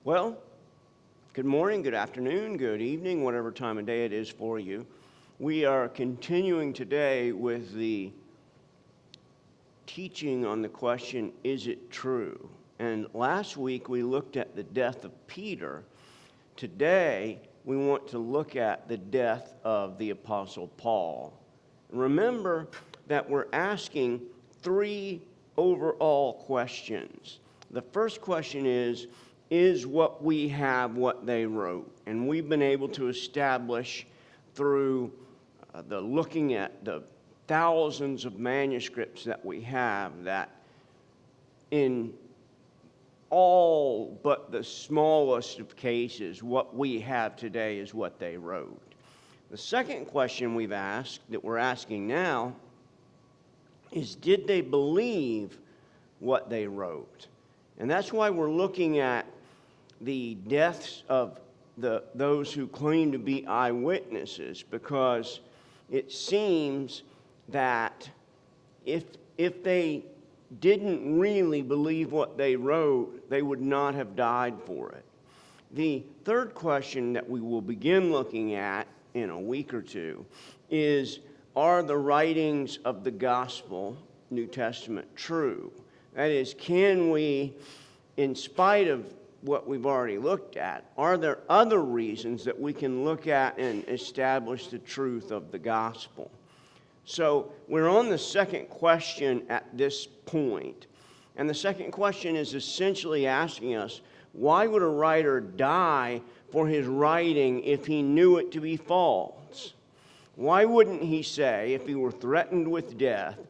Well, good morning, good afternoon, good evening, whatever time of day it is for you. We are continuing today with the teaching on the question, is it true? And last week we looked at the death of Peter. Today we want to look at the death of the Apostle Paul. Remember that we're asking three overall questions. The first question is what we have what they wrote? And we've been able to establish through the looking at the thousands of manuscripts that we have that in all but the smallest of cases, what we have today is what they wrote. The second question we've asked, that we're asking now, is did they believe what they wrote? And that's why we're looking at the deaths of those who claim to be eyewitnesses, because it seems that if they didn't really believe what they wrote, they would not have died for it. The third question that we will begin looking at in a week or two is, are the writings of the gospel, New Testament, true? That is, can we, in spite of what we've already looked at, are there other reasons that we can look at and establish the truth of the gospel? So we're on the second question at this point. And the second question is essentially asking us, why would a writer die for his writing if he knew it to be false? Why wouldn't he say, if he were threatened with death,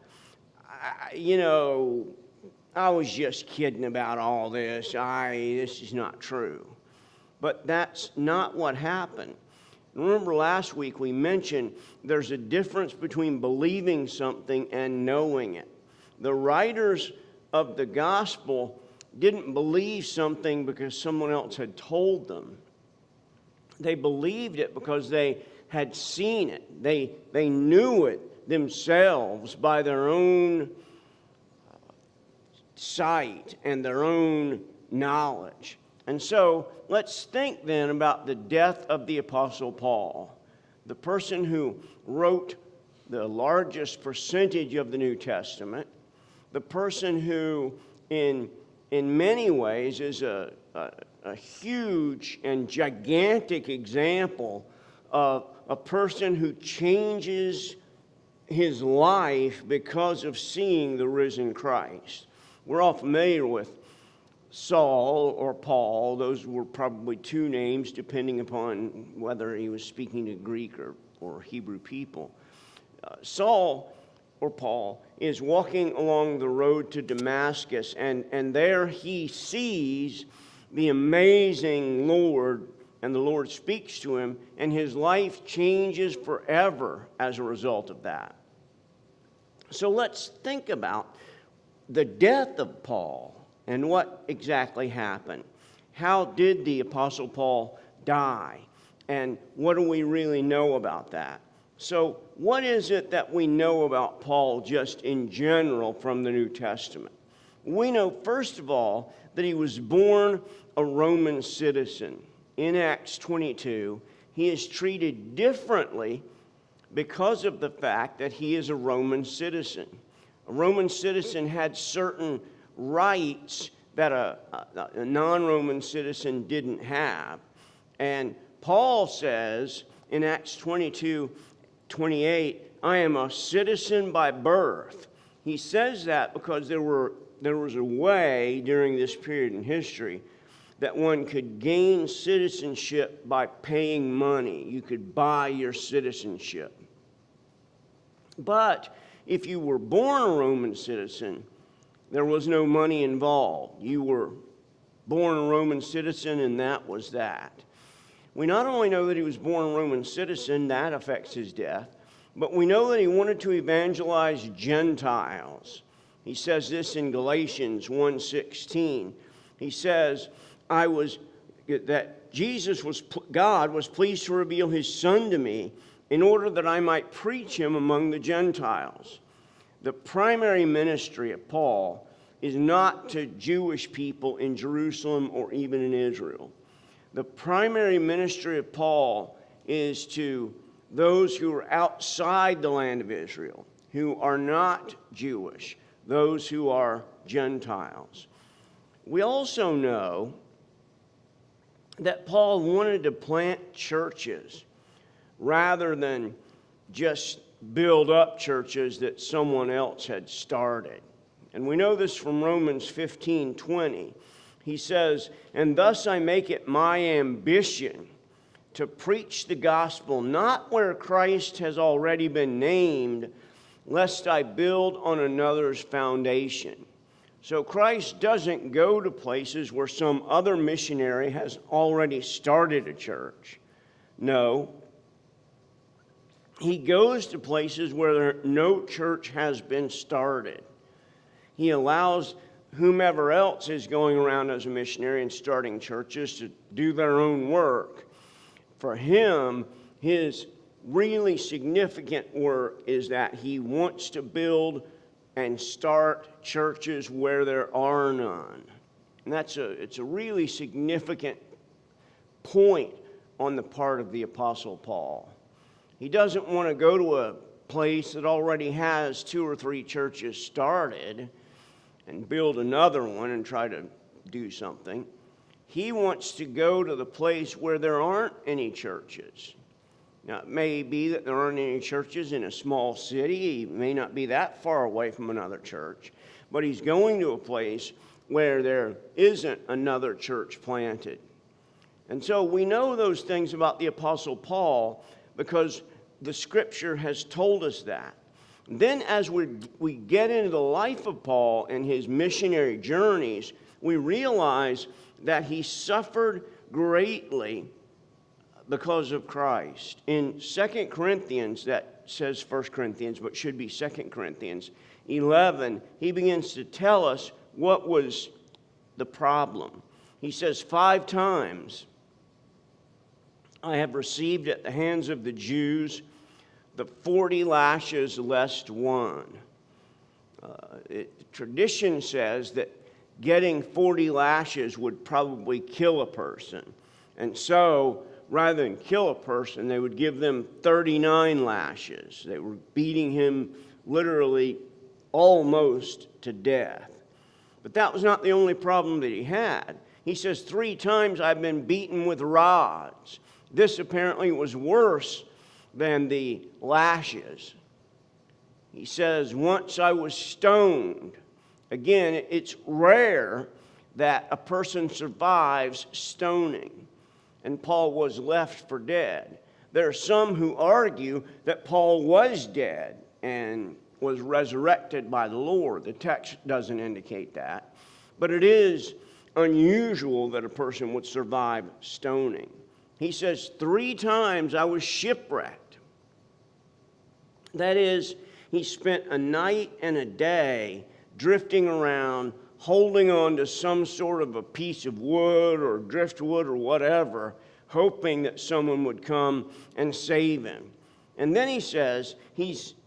I was just kidding about all this. This is not true. But that's not what happened. Remember last week we mentioned there's a difference between believing something and knowing it. The writers of the gospel didn't believe something because someone else had told them. They believed it because they had seen it. They knew it themselves by their own sight and their own knowledge. And so let's think then about the death of the Apostle Paul, the person who wrote the largest percentage of the New Testament, the person who in many ways is a huge and gigantic example of a person who changes his life because of seeing the risen Christ. We're all familiar with Saul or Paul. Those were probably two names depending upon whether he was speaking to Greek or Hebrew people. Saul or Paul is walking along the road to Damascus, and there he sees the amazing Lord, and the Lord speaks to him, and his life changes forever as a result of that. So let's think about the death of Paul and what exactly happened. How did the Apostle Paul die? And what do we really know about that? So what is it that we know about Paul just in general from the New Testament? We know, first of all, that he was born a Roman citizen. In Acts 22, he is treated differently because of the fact that he is a Roman citizen. A Roman citizen had certain rights that a non-Roman citizen didn't have. And Paul says in Acts 22:28, I am a citizen by birth. He says that because there was a way during this period in history that one could gain citizenship by paying money. You could buy your citizenship. But if you were born a Roman citizen, there was no money involved. You were born a Roman citizen, and that was that. We not only know that he was born a Roman citizen, that affects his death, but we know that he wanted to evangelize Gentiles. He says this in Galatians 1:16. He says, God was pleased to reveal his Son to me in order that I might preach him among the Gentiles. The primary ministry of Paul is not to Jewish people in Jerusalem or even in Israel. The primary ministry of Paul is to those who are outside the land of Israel, who are not Jewish, those who are Gentiles. We also know that Paul wanted to plant churches rather than just build up churches that someone else had started. And we know this from Romans 15:20. He says, "And thus I make it my ambition to preach the gospel, not where Christ has already been named, lest I build on another's foundation." So Christ doesn't go to places where some other missionary has already started a church. No. He goes to places where no church has been started. He allows whomever else is going around as a missionary and starting churches to do their own work. For him, his really significant work is that he wants to build and start churches where there are none. And it's a really significant point on the part of the Apostle Paul. He doesn't want to go to a place that already has 2 or 3 churches started and build another one and try to do something. He wants to go to the place where there aren't any churches. Now, it may be that there aren't any churches in a small city. He may not be that far away from another church. But he's going to a place where there isn't another church planted. And so we know those things about the Apostle Paul because the Scripture has told us that. Then as we get into the life of Paul and his missionary journeys, we realize that he suffered greatly because of Christ. In 2 Corinthians, that says 1 Corinthians, but should be 2 Corinthians 11, he begins to tell us what was the problem. He says, 5 times I have received at the hands of the Jews the 40 lashes less one. Tradition says that getting 40 lashes would probably kill a person. And so, rather than kill a person, they would give them 39 lashes. They were beating him literally almost to death. But that was not the only problem that he had. He says, 3 times I've been beaten with rods. This apparently was worse than the lashes. He says, once I was stoned. Again, it's rare that a person survives stoning, and Paul was left for dead. There are some who argue that Paul was dead and was resurrected by the Lord. The text doesn't indicate that. But it is unusual that a person would survive stoning. He says, 3 times I was shipwrecked. That is, he spent a night and a day drifting around, holding on to some sort of a piece of wood or driftwood or whatever, hoping that someone would come and save him. And then he says,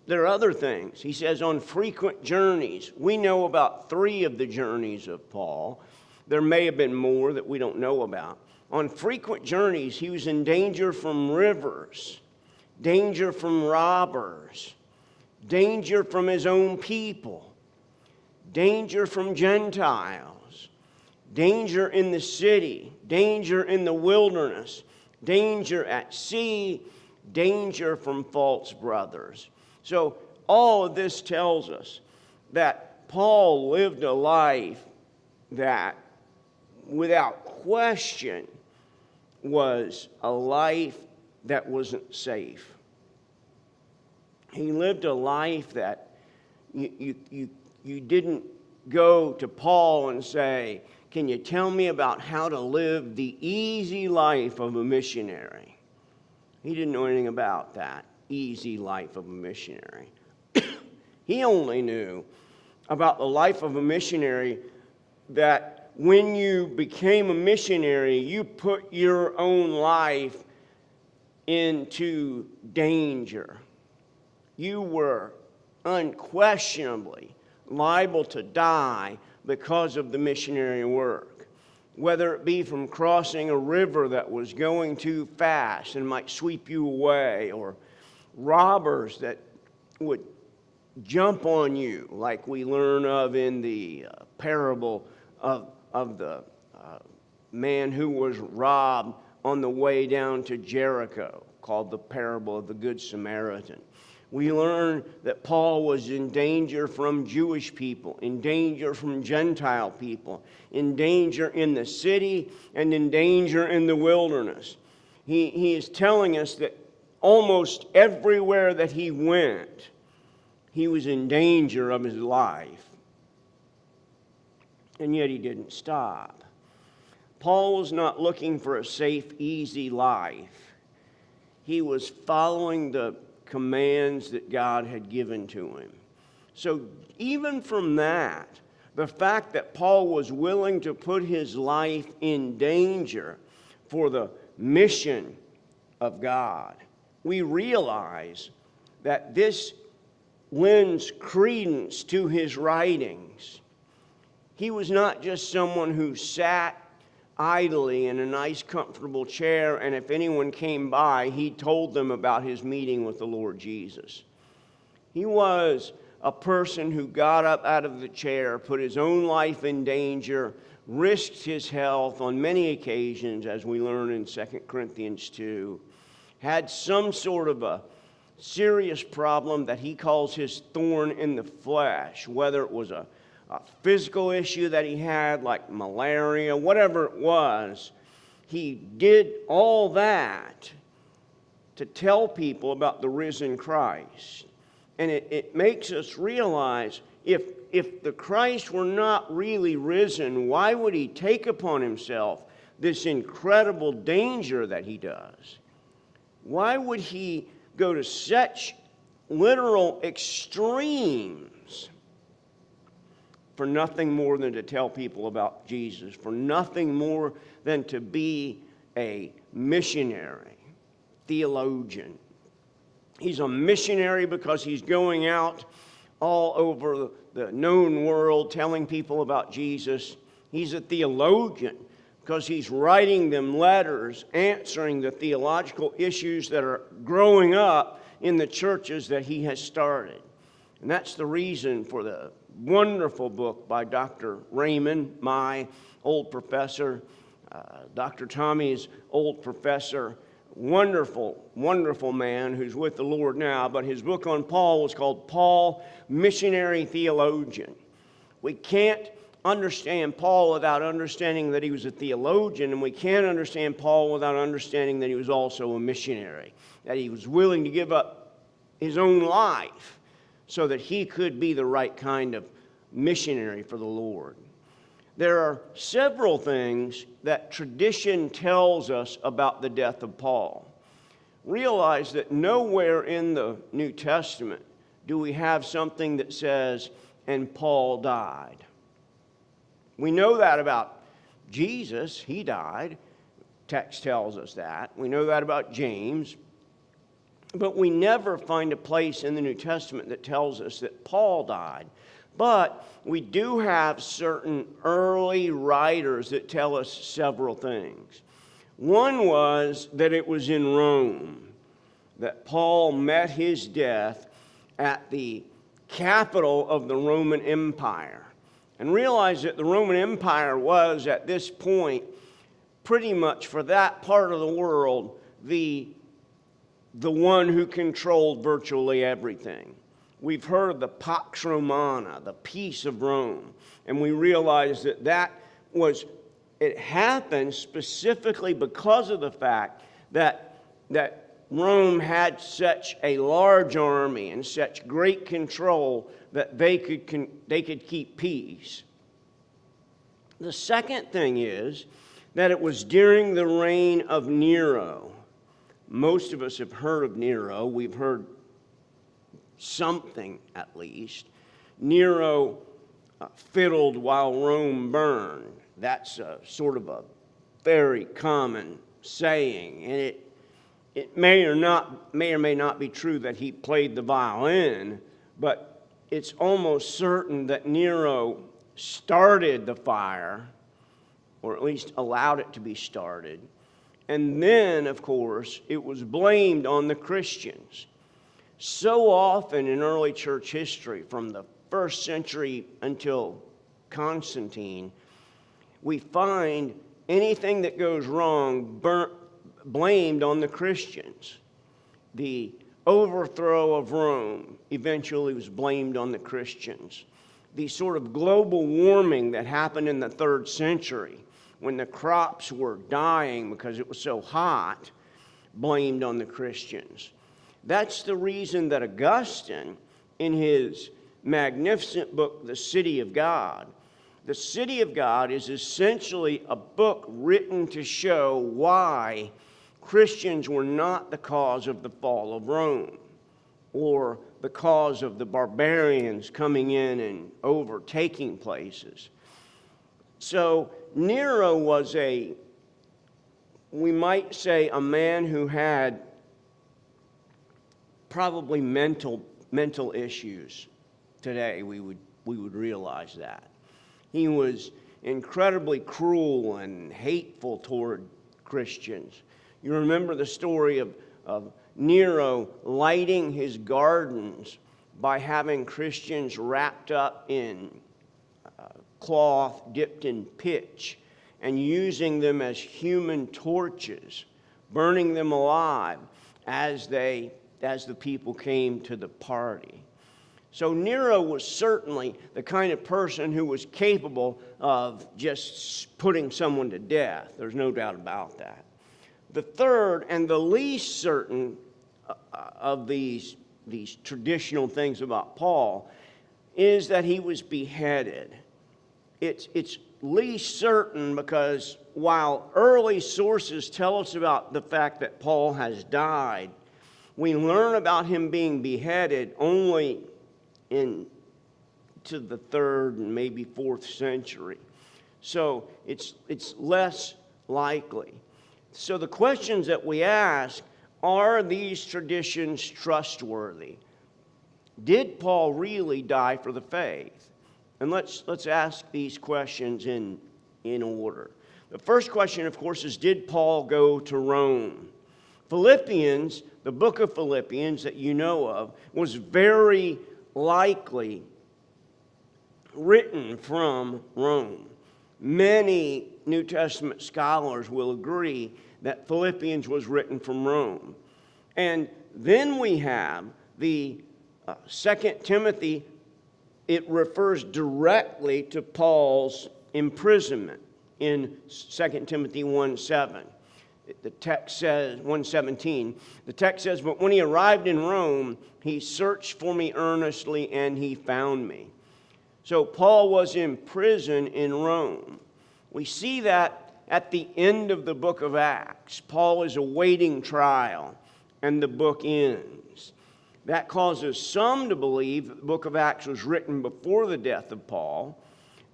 there are other things. He says, on frequent journeys. We know about 3 of the journeys of Paul. There may have been more that we don't know about. On frequent journeys, he was in danger from rivers, danger from robbers, danger from his own people, danger from Gentiles, danger in the city, danger in the wilderness, danger at sea, danger from false brothers. So all of this tells us that Paul lived a life that, without question, was a life that wasn't safe. He lived a life that you didn't go to Paul and say, can you tell me about how to live the easy life of a missionary? He didn't know anything about that easy life of a missionary. He only knew about the life of a missionary that when you became a missionary, you put your own life into danger. You were unquestionably liable to die because of the missionary work. Whether it be from crossing a river that was going too fast and might sweep you away, or robbers that would jump on you, like we learn of in the parable of the man who was robbed on the way down to Jericho, called the parable of the Good Samaritan. We learn that Paul was in danger from Jewish people, in danger from Gentile people, in danger in the city, and in danger in the wilderness. He is telling us that almost everywhere that he went, he was in danger of his life. And yet he didn't stop. Paul was not looking for a safe, easy life. He was following the commands that God had given to him. So even from that, the fact that Paul was willing to put his life in danger for the mission of God, we realize that this lends credence to his writings. He was not just someone who sat idly in a nice, comfortable chair, and if anyone came by, he told them about his meeting with the Lord Jesus. He was a person who got up out of the chair, put his own life in danger, risked his health on many occasions, as we learn in 2 Corinthians 2, had some sort of a serious problem that he calls his thorn in the flesh, whether it was a physical issue that he had, like malaria, whatever it was. He did all that to tell people about the risen Christ. And it makes us realize, if the Christ were not really risen, why would he take upon himself this incredible danger that he does? Why would he go to such literal extremes for nothing more than to tell people about Jesus, for nothing more than to be a missionary, theologian? He's a missionary because he's going out all over the known world telling people about Jesus. He's a theologian because he's writing them letters answering the theological issues that are growing up in the churches that he has started. And that's the reason for the wonderful book by Dr. Raymond, my old professor, Dr. Tommy's old professor, wonderful, wonderful man who's with the Lord now, but his book on Paul was called Paul, Missionary Theologian. We can't understand Paul without understanding that he was a theologian, and we can't understand Paul without understanding that he was also a missionary, that he was willing to give up his own life so that he could be the right kind of missionary for the Lord. There are several things that tradition tells us about the death of Paul. Realize that nowhere in the New Testament do we have something that says, and Paul died. We know that about Jesus, he died. Text tells us that. We know that about James. But we never find a place in the New Testament that tells us that Paul died. But we do have certain early writers that tell us several things. One was that it was in Rome that Paul met his death at the capital of the Roman Empire. And realize that the Roman Empire was, at this point, pretty much for that part of the world, the one who controlled virtually everything. We've heard of the Pax Romana, the peace of Rome, and we realize that it happened specifically because of the fact that Rome had such a large army and such great control that they could keep peace. The second thing is that it was during the reign of Nero. Most of us have heard of Nero. We've heard something, at least. Nero fiddled while Rome burned. That's sort of a very common saying, and it may or may not be true that he played the violin, but it's almost certain that Nero started the fire, or at least allowed it to be started. And then, of course, it was blamed on the Christians. So often in early church history, from the first century until Constantine, we find anything that goes wrong blamed on the Christians. The overthrow of Rome eventually was blamed on the Christians. The sort of global warming that happened in the 3rd century, when the crops were dying because it was so hot, blamed on the Christians. That's the reason that Augustine, in his magnificent book, The City of God, The City of God is essentially a book written to show why Christians were not the cause of the fall of Rome, or the cause of the barbarians coming in and overtaking places. So Nero was we might say, a man who had probably mental issues. Today we would realize that. He was incredibly cruel and hateful toward Christians. You remember the story of Nero lighting his gardens by having Christians wrapped up in cloth dipped in pitch and using them as human torches, burning them alive as the people came to the party. So Nero was certainly the kind of person who was capable of just putting someone to death. There's no doubt about that. The third and the least certain of these traditional things about Paul is that he was beheaded. It's least certain because while early sources tell us about the fact that Paul has died, we learn about him being beheaded only to the 3rd and maybe 4th century. So it's less likely. So the questions that we ask, are these traditions trustworthy? Did Paul really die for the faith? And let's ask these questions in order. The first question, of course, is, did Paul go to Rome? Philippians, the book of Philippians that you know of, was very likely written from Rome. Many New Testament scholars will agree that Philippians was written from Rome. And then we have the 2 Timothy. It refers directly to Paul's imprisonment in 2 Timothy 1:7. The text says, 1:17, the text says, "But when he arrived in Rome, he searched for me earnestly, and he found me." So Paul was in prison in Rome. We see that at the end of the book of Acts. Paul is awaiting trial, and the book ends. That causes some to believe that the book of Acts was written before the death of Paul,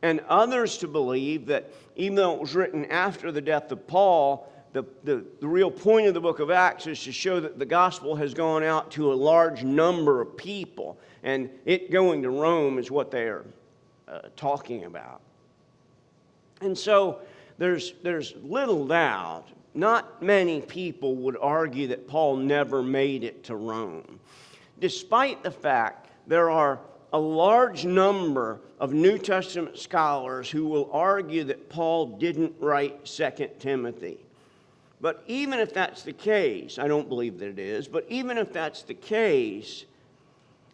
and others to believe that even though it was written after the death of Paul, the real point of the book of Acts is to show that the gospel has gone out to a large number of people, and it going to Rome is what they are talking about. And so there's little doubt, not many people would argue that Paul never made it to Rome, despite the fact there are a large number of New Testament scholars who will argue that Paul didn't write 2 Timothy. But even if that's the case, I don't believe that it is, but even if that's the case,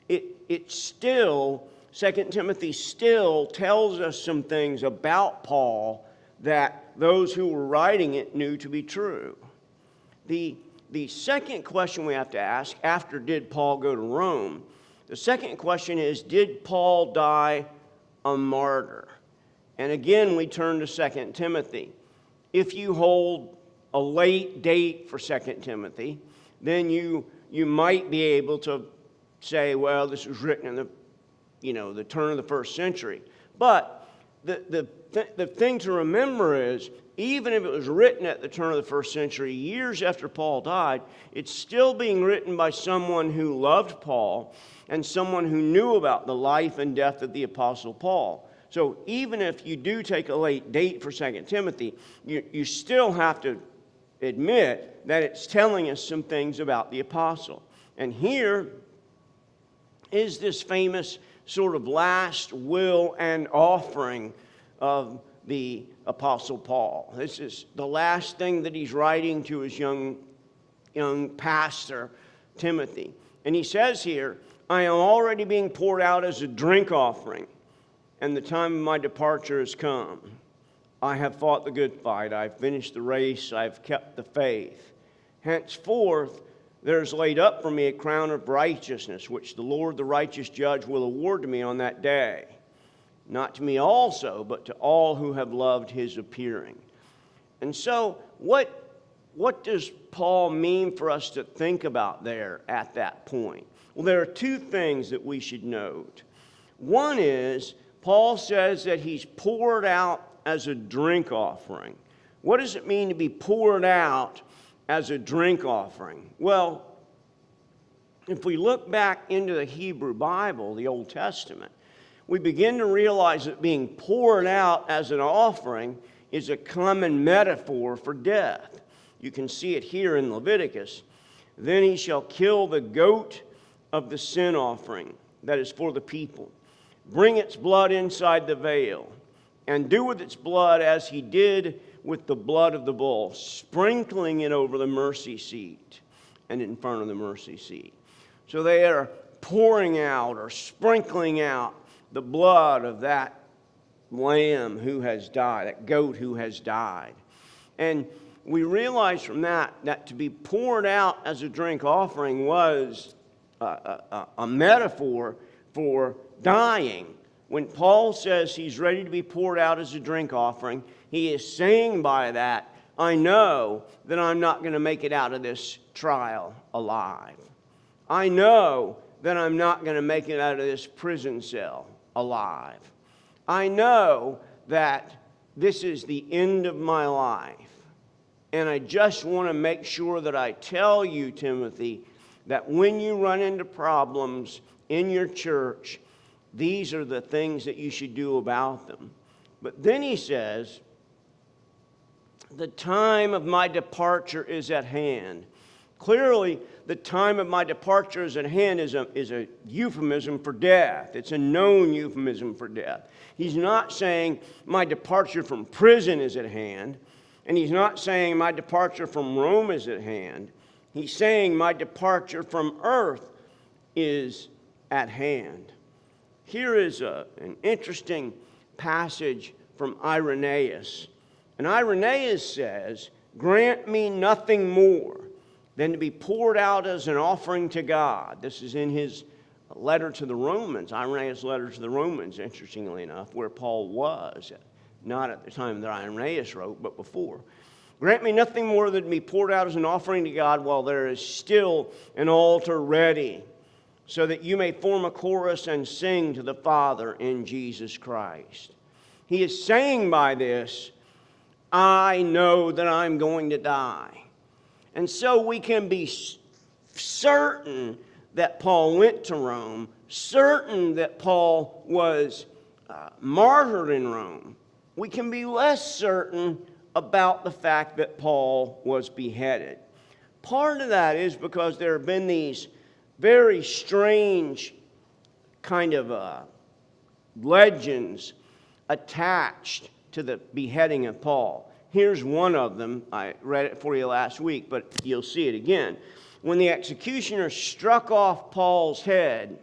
it still, 2 Timothy still tells us some things about Paul that those who were writing it knew to be true. The second question we have to ask after did Paul go to Rome, the second question is, did Paul die a martyr? And again, we turn to 2 Timothy. If you hold a late date for 2 Timothy, then you might be able to say, well, this was written in the turn of the 1st century. But the thing to remember is, even if it was written at the turn of the 1st century, years after Paul died, it's still being written by someone who loved Paul and someone who knew about the life and death of the Apostle Paul. So even if you do take a late date for 2 Timothy, you still have to admit that it's telling us some things about the apostle. And here is this famous sort of last will and offering of the apostle Paul. This is the last thing that he's writing to his young pastor, Timothy. And he says here, I am already being poured out as a drink offering, and the time of my departure has come. I have fought the good fight. I've finished the race. I've kept the faith. Henceforth, there is laid up for me a crown of righteousness, which the Lord, the righteous judge, will award to me on that day. Not to me also, but to all who have loved his appearing. And so, what does Paul mean for us to think about there at that point? Well, there are two things that we should note. One is, Paul says that he's poured out as a drink offering. What does it mean to be poured out as a drink offering? Well, if we look back into the Hebrew Bible, the Old Testament, we begin to realize that being poured out as an offering is a common metaphor for death. You can see it here in Leviticus. Then he shall kill the goat of the sin offering, that is for the people. Bring its blood inside the veil, and do with its blood as he did with the blood of the bull, sprinkling it over the mercy seat and in front of the mercy seat. So they are pouring out or sprinkling out the blood of that lamb who has died, that goat who has died. And we realize from that to be poured out as a drink offering was a metaphor for dying. When Paul says he's ready to be poured out as a drink offering, he is saying by that, I know that I'm not going to make it out of this trial alive. I know that I'm not going to make it out of this prison cell alive. I know that this is the end of my life. And I just want to make sure that I tell you, Timothy, that when you run into problems in your church, these are the things that you should do about them. But then he says, the time of my departure is at hand. Clearly, the time of my departure is at hand is a euphemism for death. It's a known euphemism for death. He's not saying my departure from prison is at hand. And he's not saying my departure from Rome is at hand. He's saying my departure from earth is at hand. Here is an interesting passage from Irenaeus. And Irenaeus says, grant me nothing more than to be poured out as an offering to God. This is in his letter to the Romans, Irenaeus' letter to the Romans, interestingly enough, where Paul was, not at the time that Irenaeus wrote, but before. Grant me nothing more than to be poured out as an offering to God while there is still an altar ready, so that you may form a chorus and sing to the Father in Jesus Christ. He is saying by this, I know that I'm going to die. And so we can be certain that Paul went to Rome, certain that Paul was martyred in Rome. We can be less certain about the fact that Paul was beheaded. Part of that is because there have been these very strange kind of legends attached to the beheading of Paul. Here's one of them. I read it for you last week, but you'll see it again. When the executioner struck off Paul's head,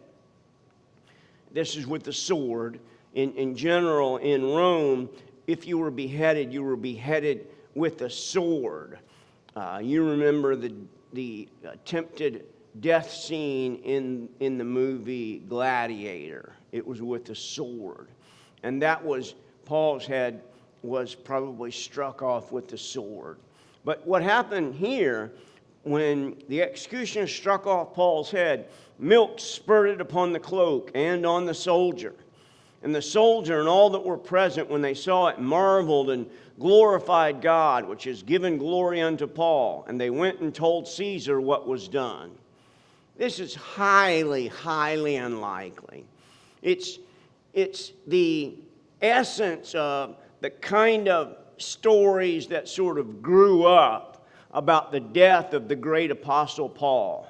this is with the sword. In general, in Rome, if you were beheaded with a sword. You remember the attempted death scene in the movie Gladiator. It was with a sword. And that was, Paul's head was probably struck off with the sword. But what happened here, when the executioner struck off Paul's head, milk spurted upon the cloak and on the soldier. And the soldier and all that were present, when they saw it, marveled and glorified God, which has given glory unto Paul. And they went and told Caesar what was done. This is highly, highly unlikely. It's the essence of the kind of stories that sort of grew up about the death of the great Apostle Paul.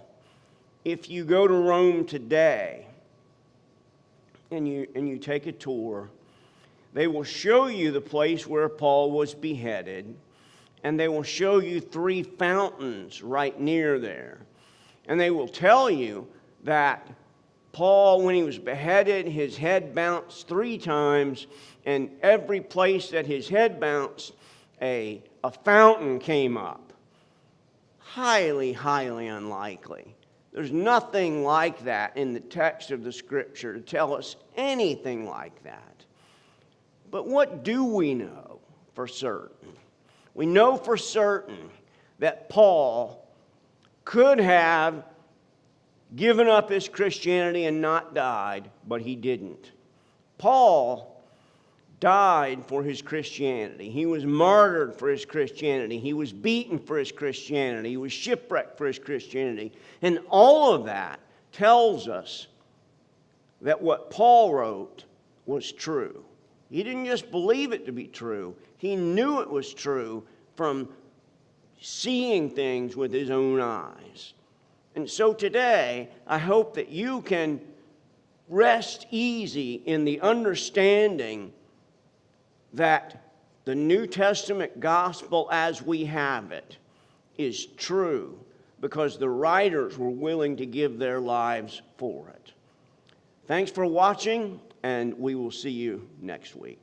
If you go to Rome today and you take a tour, they will show you the place where Paul was beheaded, and they will show you 3 fountains right near there. And they will tell you that Paul, when he was beheaded, his head bounced 3 times, and every place that his head bounced, a fountain came up. Highly, highly unlikely. There's nothing like that in the text of the Scripture to tell us anything like that. But what do we know for certain? We know for certain that Paul could have given up his Christianity and not died, but he didn't. Paul died for his Christianity. He was martyred for his Christianity. He was beaten for his Christianity. He was shipwrecked for his Christianity. And all of that tells us that what Paul wrote was true. He didn't just believe it to be true. He knew it was true from seeing things with his own eyes. And so today, I hope that you can rest easy in the understanding that the New Testament gospel as we have it is true because the writers were willing to give their lives for it. Thanks for watching, and we will see you next week.